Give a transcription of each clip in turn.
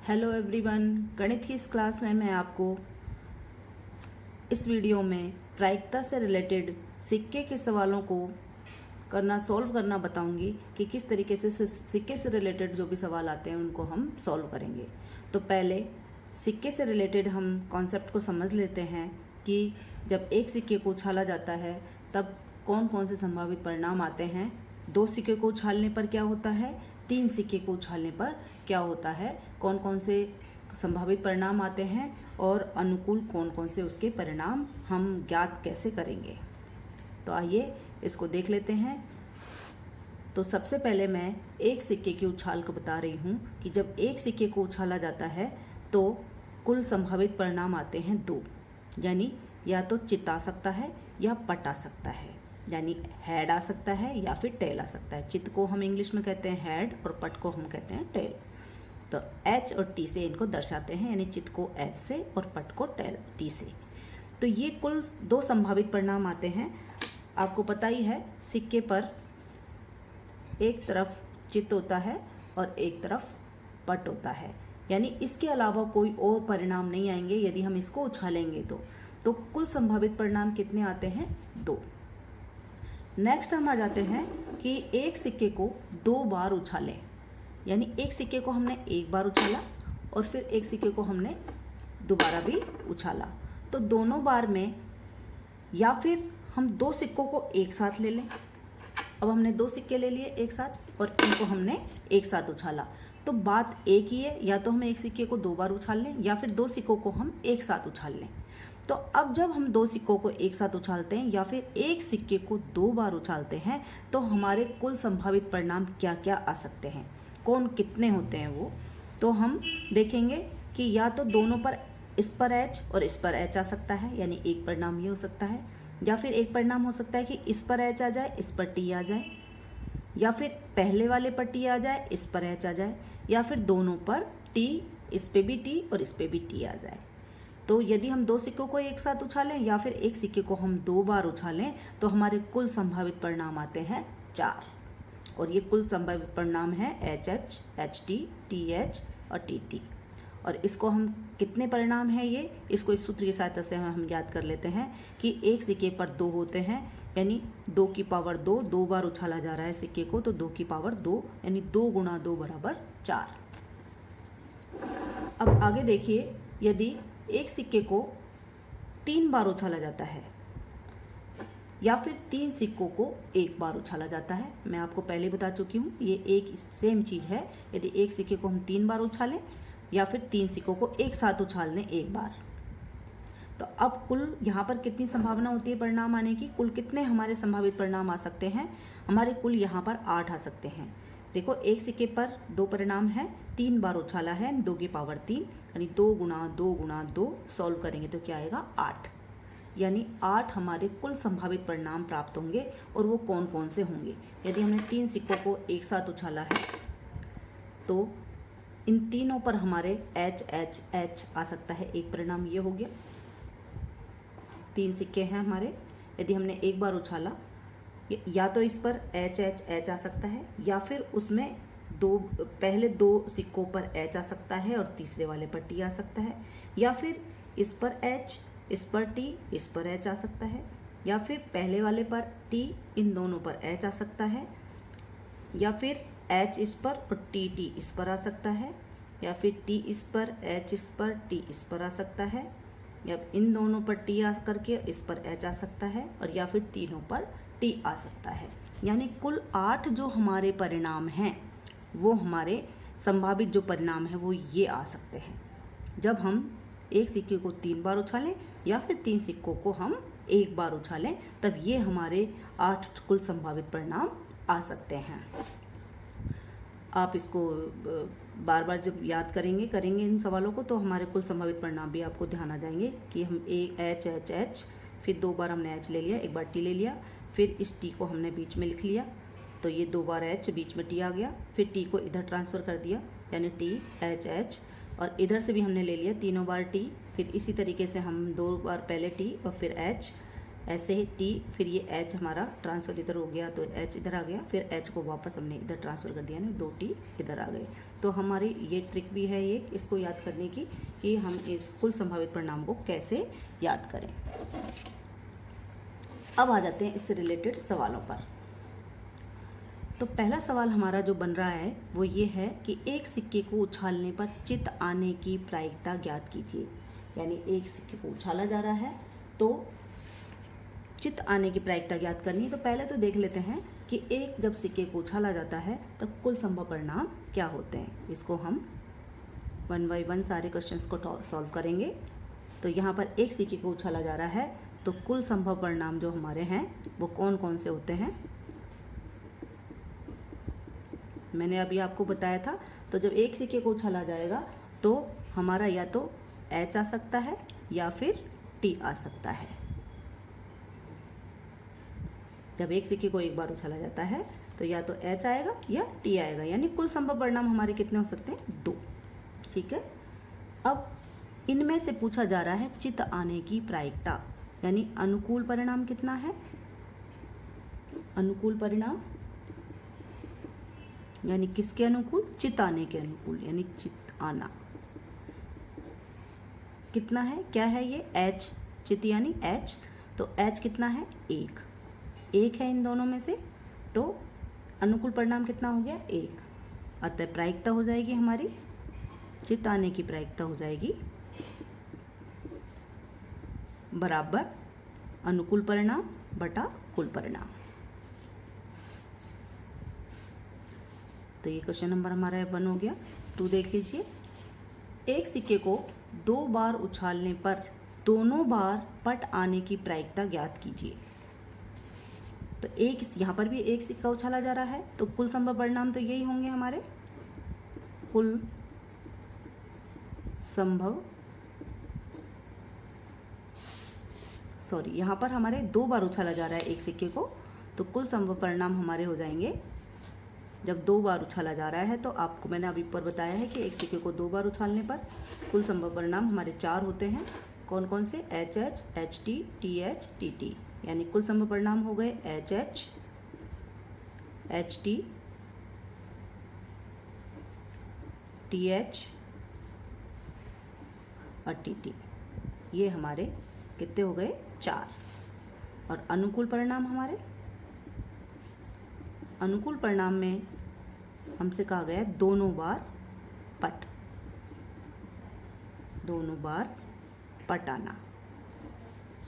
Hello everyone, गणित की इस क्लास में मैं आपको इस वीडियो में प्रायिकता से रिलेटेड सिक्के के सवालों को सॉल्व करना बताऊंगी कि किस तरीके से सिक्के से रिलेटेड जो भी सवाल आते हैं उनको हम सॉल्व करेंगे। तो पहले सिक्के से रिलेटेड हम कॉन्सेप्ट को समझ लेते हैं कि जब एक सिक्के को उछाला जाता है तब कौन कौन से संभावित परिणाम आते हैं। दो सिक्के को उछालने पर क्या होता है, तीन सिक्के को उछालने पर क्या होता है, कौन कौन से संभावित परिणाम आते हैं और अनुकूल कौन कौन से उसके परिणाम हम ज्ञात कैसे करेंगे। तो आइए इसको देख लेते हैं। तो सबसे पहले मैं एक सिक्के की उछाल को बता रही हूँ कि जब एक सिक्के को उछाला जाता है तो कुल संभावित परिणाम आते हैं दो, यानी या तो चित आ सकता है या पट आ सकता है, यानी हेड आ सकता है या फिर टेल आ सकता है। चित को हम इंग्लिश में कहते हैं हेड और पट को हम कहते हैं टेल। तो एच और टी से इनको दर्शाते हैं, यानी चित को एच से और पट को टी से। तो ये कुल दो संभावित परिणाम आते हैं। आपको पता ही है सिक्के पर एक तरफ चित होता है और एक तरफ पट होता है, यानी इसके अलावा कोई और परिणाम नहीं आएंगे यदि हम इसको उछालेंगे तो कुल संभावित परिणाम कितने आते हैं, दो। नेक्स्ट हम आ जाते हैं कि एक सिक्के को दो बार उछालें, यानी एक सिक्के को हमने एक बार उछाला और फिर एक सिक्के को हमने दोबारा भी उछाला। तो दोनों बार में या फिर हम दो सिक्कों को एक साथ ले लें। अब हमने दो सिक्के ले लिए एक साथ और इनको हमने एक साथ उछाला, तो बात एक ही है, या तो हम एक सिक्के को दो बार उछाल लें या फिर दो सिक्कों को हम एक साथ उछाल लें। तो अब जब हम दो सिक्कों को एक साथ उछालते हैं या फिर एक सिक्के को दो बार उछालते हैं तो हमारे कुल संभावित परिणाम क्या क्या आ सकते हैं, कौन कितने होते हैं वो। तो हम देखेंगे कि या तो दोनों पर इस पर एच और इस पर एच आ सकता है, यानी एक परिणाम ये हो सकता है, या फिर एक परिणाम हो सकता है कि इस पर एच आ जाए इस पर टी आ जाए, या फिर पहले वाले पर टी आ जाए इस पर एच आ जाए, या फिर दोनों पर टी, इस पे भी टी और इस पे भी टी आ जाए। तो यदि हम दो सिक्कों को एक साथ उछालें या फिर एक सिक्के को हम दो बार उछालें तो हमारे कुल संभावित परिणाम आते हैं 4। और ये कुल संभावित परिणाम है H H, H T, T H और टी टी। और इसको हम कितने परिणाम हैं ये, इसको इस सूत्र की सहायता से हम याद कर लेते हैं कि एक सिक्के पर दो होते हैं, यानी 2 की पावर 2, दो बार उछाला जा रहा है सिक्के को तो 2 की पावर 2, यानी 2 गुणा 2 बराबर 4। अब आगे देखिए, यदि एक सिक्के को 3 बार उछाला जाता है या फिर 3 सिक्कों को एक बार उछाला जाता है, मैं आपको पहले बता चुकी हूँ ये एक सेम चीज़ है। यदि एक सिक्के को हम 3 बार उछालें या फिर 3 सिक्कों को एक साथ उछाल लें एक बार, तो अब कुल यहाँ पर कितनी संभावना होती है परिणाम आने की, कुल कितने हमारे संभावित परिणाम आ सकते हैं, हमारे कुल यहाँ पर 8 आ सकते हैं। देखो एक सिक्के पर दो परिणाम है, 3 बार उछाला है, 2 की पावर 3, यानी 2 गुणा 2 गुणा 2, सॉल्व करेंगे तो क्या आएगा 8, यानी 8 हमारे कुल संभावित परिणाम प्राप्त होंगे। और वो कौन कौन से होंगे, यदि हमने 3 सिक्कों को एक साथ उछाला है तो इन तीनों पर हमारे एच एच एच आ सकता है, एक परिणाम ये हो गया। 3 सिक्के हैं हमारे, यदि हमने एक बार उछाला या तो इस पर एच एच एच आ सकता है या फिर उसमें पहले दो सिक्कों पर एच आ सकता है और तीसरे वाले पर टी आ सकता है, या फिर इस पर एच, इस पर टी, इस पर एच आ सकता है, या फिर पहले वाले पर टी, इन दोनों पर एच आ सकता है, या फिर एच इस पर और टी इस पर आ सकता है, या फिर टी इस पर, एच इस पर, टी इस पर आ सकता है, या इन दोनों पर टी आ करके इस पर एच आ सकता है, और या फिर तीनों पर टी आ सकता है। यानी कुल 8 जो हमारे परिणाम हैं वो हमारे संभावित जो परिणाम है वो ये आ सकते हैं जब हम एक सिक्के को 3 बार उछालें या फिर 3 सिक्कों को हम एक बार उछालें, तब ये हमारे 8 कुल संभावित परिणाम आ सकते हैं। आप इसको बार बार जब याद करेंगे इन सवालों को तो हमारे कुल संभावित परिणाम भी आपको ध्यान आ जाएंगे कि हम एक एच एच एच, फिर 2 बार हमने एच ले लिया, एक बार टी ले लिया, फिर इस टी को हमने बीच में लिख लिया तो ये 2 बार एच, बीच में टी आ गया, फिर टी को इधर ट्रांसफ़र कर दिया यानी टी एच एच, और इधर से भी हमने ले लिया तीनों बार टी, फिर इसी तरीके से हम 2 बार पहले टी और फिर एच, ऐसे ही टी, फिर ये एच हमारा ट्रांसफ़र इधर हो गया तो एच इधर आ गया, फिर एच को वापस हमने इधर ट्रांसफ़र कर दिया ना, 2 टी इधर आ गए। तो हमारी ये ट्रिक भी है ये इसको याद करने की कि हम इस कुल संभावित परिणाम को कैसे याद करें। अब आ जाते हैं इससे रिलेटेड सवालों पर। तो पहला सवाल हमारा जो बन रहा है वो ये है कि एक सिक्के को उछालने पर चित आने की प्रायिकता ज्ञात कीजिए। यानी एक सिक्के को उछाला जा रहा है तो चित आने की प्रायिकता ज्ञात करनी है। तो पहले तो देख लेते हैं कि एक जब सिक्के को उछाला जाता है तो कुल संभव परिणाम क्या होते हैं। इसको हम 1 बाय 1 सारे क्वेश्चंस को सॉल्व करेंगे। तो यहाँ पर एक सिक्के को उछाला जा रहा है तो कुल संभव परिणाम जो हमारे हैं वो कौन कौन से होते हैं, मैंने अभी आपको बताया था। तो जब एक सिक्के को उछाला जाएगा तो हमारा या तो एच आ सकता है या फिर टी आ सकता है। जब एक सिक्के को एक बार उछाला जाता है तो या तो एच आएगा या टी आएगा, यानी कुल संभव परिणाम हमारे कितने हो सकते हैं, 2। ठीक है। अब इनमें से पूछा जा रहा है चित आने की प्रायिकता, यानी अनुकूल परिणाम कितना है। अनुकूल परिणाम यानी किसके अनुकूल, चित आने के अनुकूल, यानी चित आना कितना है, क्या है ये एच, चित यानी एच। तो एच कितना है, 1 है इन दोनों में से, तो अनुकूल परिणाम कितना हो गया, 1। अतः प्रायिकता हो जाएगी हमारी, चित आने की प्रायिकता हो जाएगी बराबर अनुकूल परिणाम बटा कुल परिणाम। तो ये क्वेश्चन नंबर हमारा 1 हो गया। 2 देख लीजिए, एक सिक्के को 2 बार उछालने पर दोनों बार पट आने की प्रायिकता ज्ञात कीजिए। तो एक यहाँ पर भी एक सिक्का उछाला जा रहा है तो कुल संभव परिणाम तो यही होंगे हमारे, कुल संभव यहाँ पर हमारे 2 बार उछाला जा रहा है एक सिक्के को, तो कुल संभव परिणाम हमारे हो जाएंगे। जब 2 बार उछाला जा रहा है तो आपको मैंने अभी ऊपर बताया है कि एक सिक्के को 2 बार उछालने पर कुल संभव परिणाम हमारे 4 होते हैं। कौन कौन से, H H, H T, T H, T T, यानी कुल संभव परिणाम हो गए H H, H T, T H और टी टी। ये हमारे कितने हो गए, 4। और अनुकूल परिणाम हमारे, अनुकूल परिणाम में हमसे कहा गया दोनों बार पट, दोनों बार पट आना,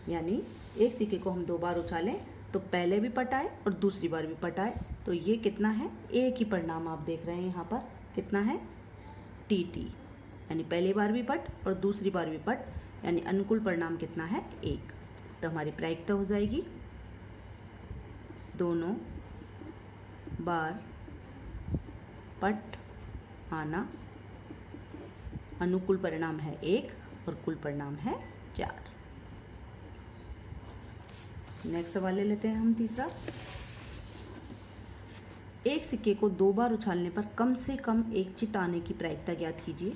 यानी एक सिक्के को हम 2 बार उछालें तो पहले भी पट आए और दूसरी बार भी पट आए। तो ये कितना है, एक ही परिणाम आप देख रहे हैं यहाँ पर कितना है, टी टी, यानी पहली बार भी पट और दूसरी बार भी पट, यानी अनुकूल परिणाम कितना है, 1। तो हमारी प्रायिकता हो जाएगी दोनों बार पट आना, अनुकूल परिणाम है 1 और कुल परिणाम है 4। नेक्स्ट सवाल ले लेते हैं हम तीसरा। एक सिक्के को 2 बार उछालने पर कम से कम एक चित आने की प्रायिकता ज्ञात कीजिए।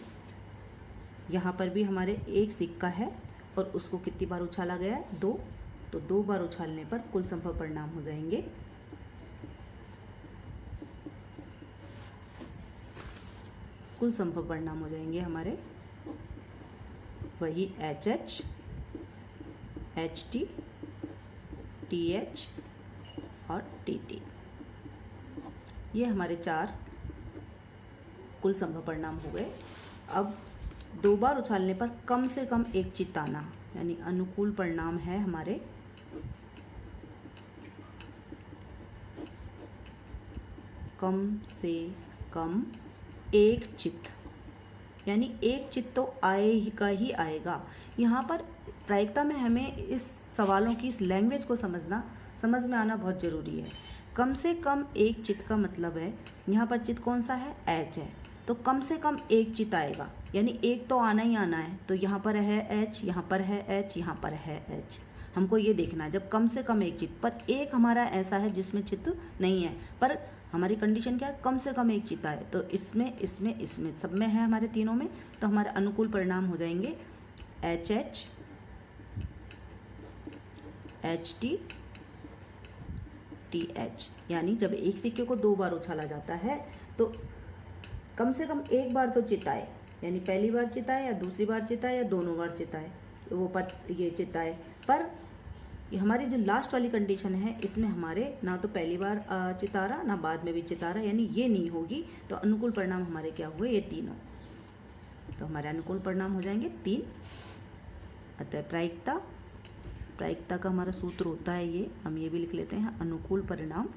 यहाँ पर भी हमारे एक सिक्का है और उसको कितनी बार उछाला गया है, 2। तो 2 बार उछालने पर कुल संभव परिणाम हो जाएंगे कुल संभव परिणाम हो जाएंगे हमारे वही H H, H T, T H और टी टी। ये हमारे 4 कुल संभव परिणाम हो गए। अब 2 बार उछालने पर कम से कम एक चित आना, यानी अनुकूल परिणाम है हमारे कम से कम एक चित, यानी एक चित तो आएगा ही आएगा। यहाँ पर प्रायिकता में हमें इस सवालों की इस लैंग्वेज को समझ में आना बहुत ज़रूरी है। कम से कम एक चित का मतलब है, यहाँ पर चित कौन सा है, एच है, तो कम से कम एक चित आएगा, यानी एक तो आना ही आना है। तो यहाँ पर है एच, यहाँ पर है एच, यहाँ पर है एच। हमको ये देखना है जब कम से कम एक चित, पर एक हमारा ऐसा है जिसमें चित नहीं है, पर हमारी कंडीशन क्या है, कम से कम एक चित आए। तो इसमें इसमें इसमें सब में है हमारे तीनों में, तो हमारे अनुकूल परिणाम हो जाएंगे एच एच, HTTH, यानी जब एक सिक्के को 2 बार उछाला जाता है तो कम से कम एक बार तो चिताए, यानी पहली बार चिताए या दूसरी बार चिताए या दोनों बार चिताए, वो ये चिताए। पर हमारी जो लास्ट वाली कंडीशन है इसमें हमारे ना तो पहली बार चितारा ना बाद में भी चितारा, यानी ये नहीं होगी। तो अनुकूल परिणाम हमारे क्या हुए, ये तीनों। तो हमारे अनुकूल परिणाम हो जाएंगे 3। अतः प्रायिकता का हमारा सूत्र होता है ये, हम ये भी लिख लेते हैं, अनुकूल परिणाम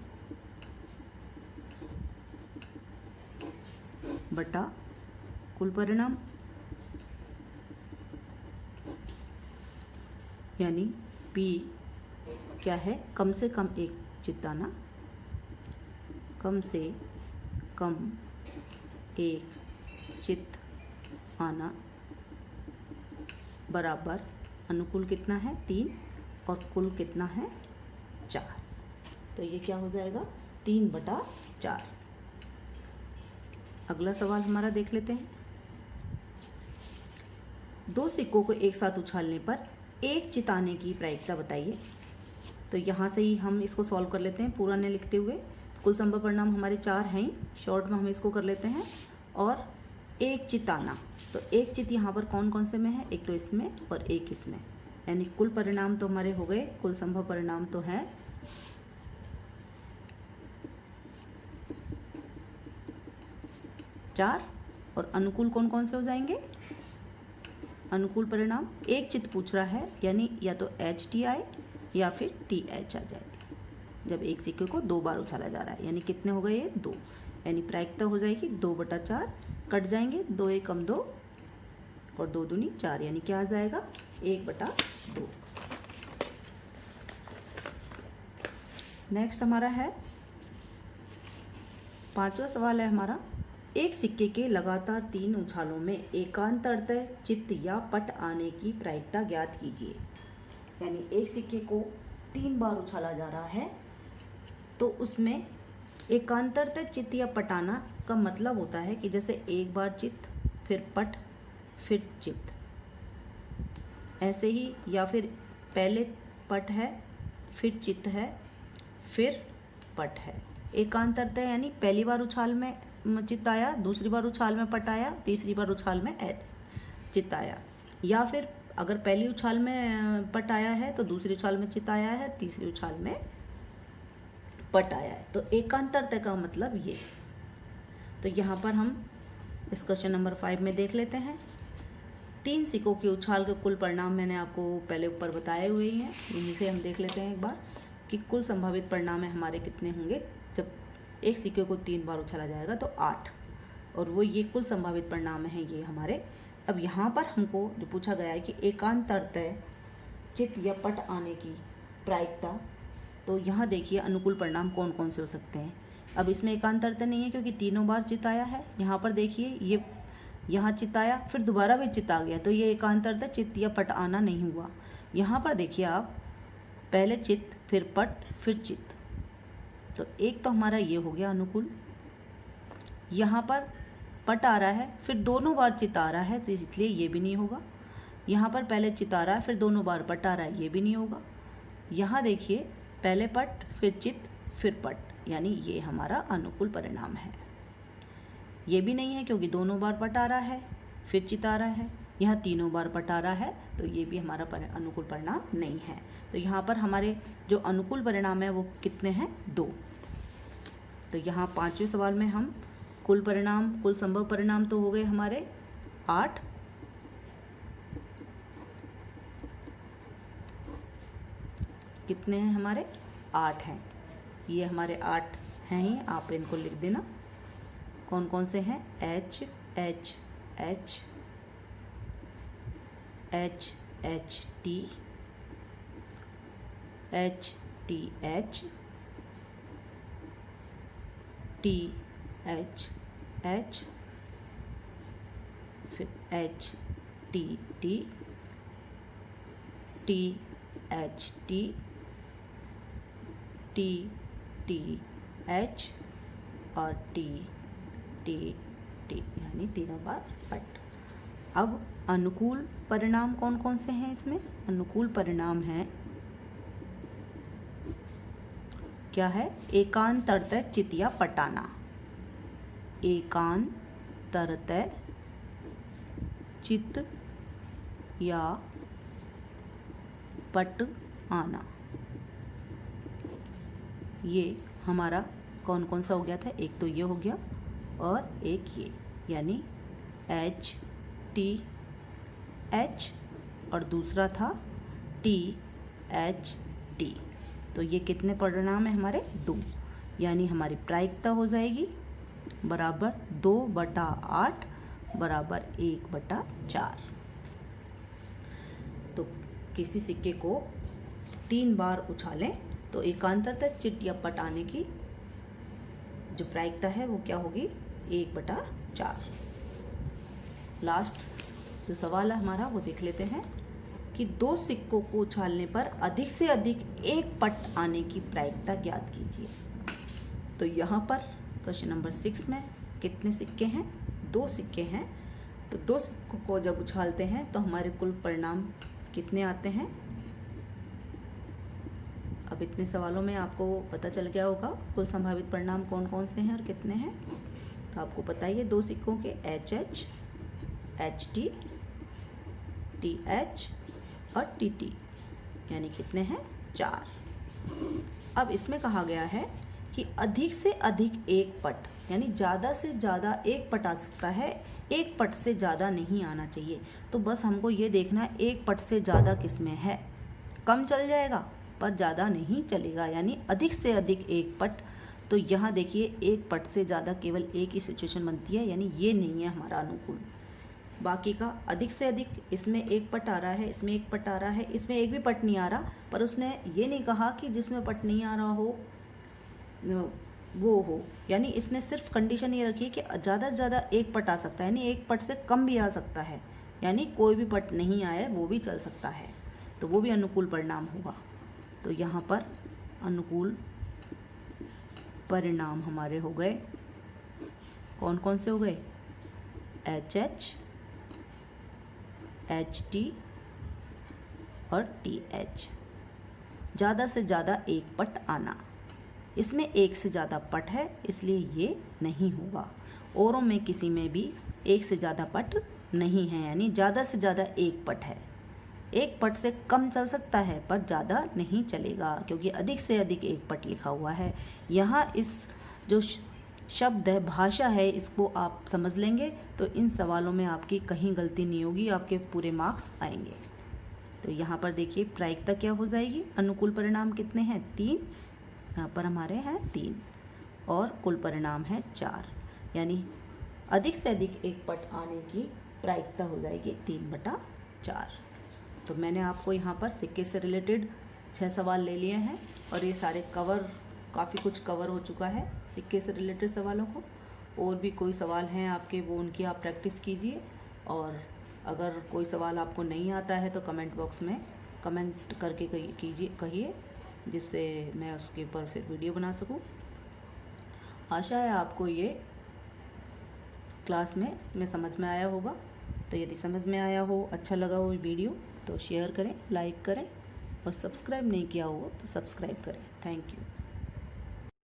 बटा कुल परिणाम, यानी P क्या है, कम से कम एक चिताना, कम से कम एक चित आना बराबर अनुकूल कितना है 3 और कुल कितना है 4। तो ये क्या हो जाएगा 3/4। अगला सवाल हमारा देख लेते हैं। 2 सिक्कों को एक साथ उछालने पर एक चिताने की प्रायिकता बताइए। तो यहाँ से ही हम इसको सॉल्व कर लेते हैं पूरा नहीं लिखते हुए। कुल संभव परिणाम हमारे 4 हैं, शॉर्ट में हम इसको कर लेते हैं। और एक चिताना, तो एक चित यहाँ पर कौन कौन से में है, एक तो इसमें और एक इसमें, यानी कुल परिणाम तो हमारे हो गए, कुल संभव परिणाम तो है 4। और अनुकूल कौन कौन से हो जाएंगे, अनुकूल परिणाम एक चित पूछ रहा है, यानी या तो HTI या फिर TH आ जाएगी जब एक सिक्के को 2 बार उछाला जा रहा है। यानी कितने हो गए ये 2, यानी प्रायिकता हो जाएगी 2/4, कट जाएंगे 2 1 कम 2 और 2 दूनी 4, यानी क्या आ जाएगा 1/2। नेक्स्ट हमारा है 5वां सवाल है हमारा, एक सिक्के के लगातार 3 उछालों में एकांतरतः चित्त या पट आने की प्रायिकता ज्ञात कीजिए। यानी एक सिक्के को 3 बार उछाला जा रहा है तो उसमें एकांतरतः चित्त या पट आना का मतलब होता है कि जैसे एक बार चित्त फिर पट फिर चित्त, ऐसे ही, या फिर पहले पट है फिर चित्त है फिर पट है। एकांतरतः यानी पहली बार उछाल में चित्त आया, दूसरी बार उछाल में पट आया, तीसरी बार उछाल में चित्त आया। या फिर अगर पहली उछाल में पट आया है तो दूसरी उछाल में चित्त आया है, तीसरी उछाल में पट आया है। तो एकांतरतः का मतलब ये। तो यहाँ पर हम इस क्वेश्चन नंबर 5 में देख लेते हैं। 3 सिक्कों के उछाल के कुल परिणाम मैंने आपको पहले ऊपर बताए हुए ही हैं, यहीं से हम देख लेते हैं एक बार कि कुल संभावित परिणाम है हमारे कितने होंगे। जब एक सिक्के को 3 बार उछाला जाएगा तो 8, और वो ये कुल संभावित परिणाम है ये हमारे। अब यहाँ पर हमको जो पूछा गया है कि एकांतरतः चित्त या पट आने की प्रायिकता, तो यहाँ देखिए अनुकूल परिणाम कौन कौन से हो सकते हैं। अब इसमें एकांतरतः नहीं है क्योंकि तीनों बार चित्त आया है। यहाँ पर देखिए ये यहाँ चित्त आया फिर दोबारा भी चित्त आ गया, तो ये एकांतरतः चित्त या पट आना नहीं हुआ। यहाँ पर देखिए आप, पहले चित्त फिर पट फिर चित्त, तो एक तो हमारा ये हो गया अनुकूल। यहाँ पर पट आ रहा है फिर दोनों बार चित्त आ रहा है, तो इसलिए ये भी नहीं होगा। यहाँ पर पहले चित्त आ रहा है फिर दोनों बार पट आ रहा है, ये भी नहीं होगा। यहाँ देखिए पहले पट फिर चित्त फिर पट, यानी ये हमारा अनुकूल परिणाम है। ये भी नहीं है क्योंकि दोनों बार पट आ रहा है फिर चित्त आ रहा है, यहाँ तीनों बार पट आ रहा है, तो ये भी हमारा अनुकूल परिणाम नहीं है। तो यहाँ पर हमारे जो अनुकूल परिणाम है वो कितने हैं 2। तो यहाँ 5वें सवाल में हम कुल परिणाम, कुल संभव परिणाम तो हो गए हमारे 8, कितने हैं हमारे 8 हैं। ये हमारे 8 हैं ही, आप इनको लिख देना कौन कौन से हैं। H H H H H T H T H T H H फिर H T T T H T T T H और T T T, यानी तीनों बार पट। अब अनुकूल परिणाम कौन कौन से हैं इसमें। अनुकूल परिणाम हैं क्या है? एकांतरतः चित या पटाना। एकांतरतः चित या पट आना। ये हमारा कौन कौन सा हो गया था? एक तो ये हो गया और एक ये, यानी एच टी एच और दूसरा था टी एच टी। तो ये कितने परिणाम है हमारे? 2, यानी हमारी प्रायिकता हो जाएगी बराबर 2/8 बराबर 1/4। तो किसी सिक्के को 3 बार उछालें तो एकांतरतः चिट या पट आने की जो प्रायिकता है वो क्या होगी? 1/4। लास्ट जो सवाल है हमारा वो देख लेते हैं कि 2 सिक्कों को उछालने पर अधिक से अधिक 1 पट आने की प्रायिकता ज्ञात कीजिए। तो यहाँ पर क्वेश्चन नंबर 6 में कितने सिक्के हैं? 2 सिक्के हैं। तो 2 सिक्कों को जब उछालते हैं तो हमारे कुल परिणाम कितने आते हैं? अब इतने सवालों में आपको पता चल गया होगा कुल संभावित परिणाम कौन कौन से हैं और कितने हैं। तो आपको पता ही है 2 सिक्कों के H H, H T, T H और टी टी, यानी कितने हैं? 4। अब इसमें कहा गया है कि अधिक से अधिक 1 पट, यानी ज़्यादा से ज़्यादा 1 पट आ सकता है, 1 पट से ज़्यादा नहीं आना चाहिए। तो बस हमको ये देखना है 1 पट से ज़्यादा किस में है। कम चल जाएगा पर ज़्यादा नहीं चलेगा, यानी अधिक से अधिक 1 पट। तो यहाँ देखिए 1 पट से ज़्यादा केवल एक ही सिचुएशन बनती है, यानी ये नहीं है हमारा अनुकूल। बाकी का अधिक से अधिक, इसमें 1 पट आ रहा है, इसमें 1 पट आ रहा है, इसमें एक भी पट नहीं आ रहा। पर उसने ये नहीं कहा कि जिसमें पट नहीं आ रहा हो वो हो, यानी इसने सिर्फ कंडीशन ये रखी है कि ज़्यादा से ज़्यादा 1 पट आ सकता है, यानी 1 पट से कम भी आ सकता है, यानी कोई भी पट नहीं आए वो भी चल सकता है। तो वो भी अनुकूल परिणाम होगा। तो यहाँ पर अनुकूल परिणाम हमारे हो गए, कौन कौन से हो गए? एच एच, एच टी और टी एच। ज़्यादा से ज़्यादा 1 पट आना, इसमें 1 से ज़्यादा पट है इसलिए ये नहीं होगा। औरों में किसी में भी 1 से ज़्यादा पट नहीं है, यानी ज़्यादा से ज़्यादा 1 पट है। 1 पट से कम चल सकता है पर ज़्यादा नहीं चलेगा, क्योंकि अधिक से अधिक 1 पट लिखा हुआ है। यहाँ इस जो शब्द है, भाषा है, इसको आप समझ लेंगे तो इन सवालों में आपकी कहीं गलती नहीं होगी, आपके पूरे मार्क्स आएंगे। तो यहाँ पर देखिए प्रायिकता क्या हो जाएगी? अनुकूल परिणाम कितने हैं? 3, यहाँ पर हमारे हैं 3 और कुल परिणाम है 4, यानी अधिक से अधिक 1 पट आने की प्रायिकता हो जाएगी 3/4। तो मैंने आपको यहाँ पर सिक्के से रिलेटेड 6 सवाल ले लिए हैं और ये सारे काफ़ी कुछ कवर हो चुका है सिक्के से रिलेटेड सवालों को। और भी कोई सवाल हैं आपके वो उनकी आप प्रैक्टिस कीजिए, और अगर कोई सवाल आपको नहीं आता है तो कमेंट बॉक्स में कमेंट करके कहिए, जिससे मैं उसके ऊपर फिर वीडियो बना सकूं। आशा है आपको ये क्लास में समझ में आया होगा। तो यदि समझ में आया हो, अच्छा लगा हो वीडियो तो शेयर करें, लाइक करें और सब्सक्राइब नहीं किया हो तो सब्सक्राइब करें। Thank you.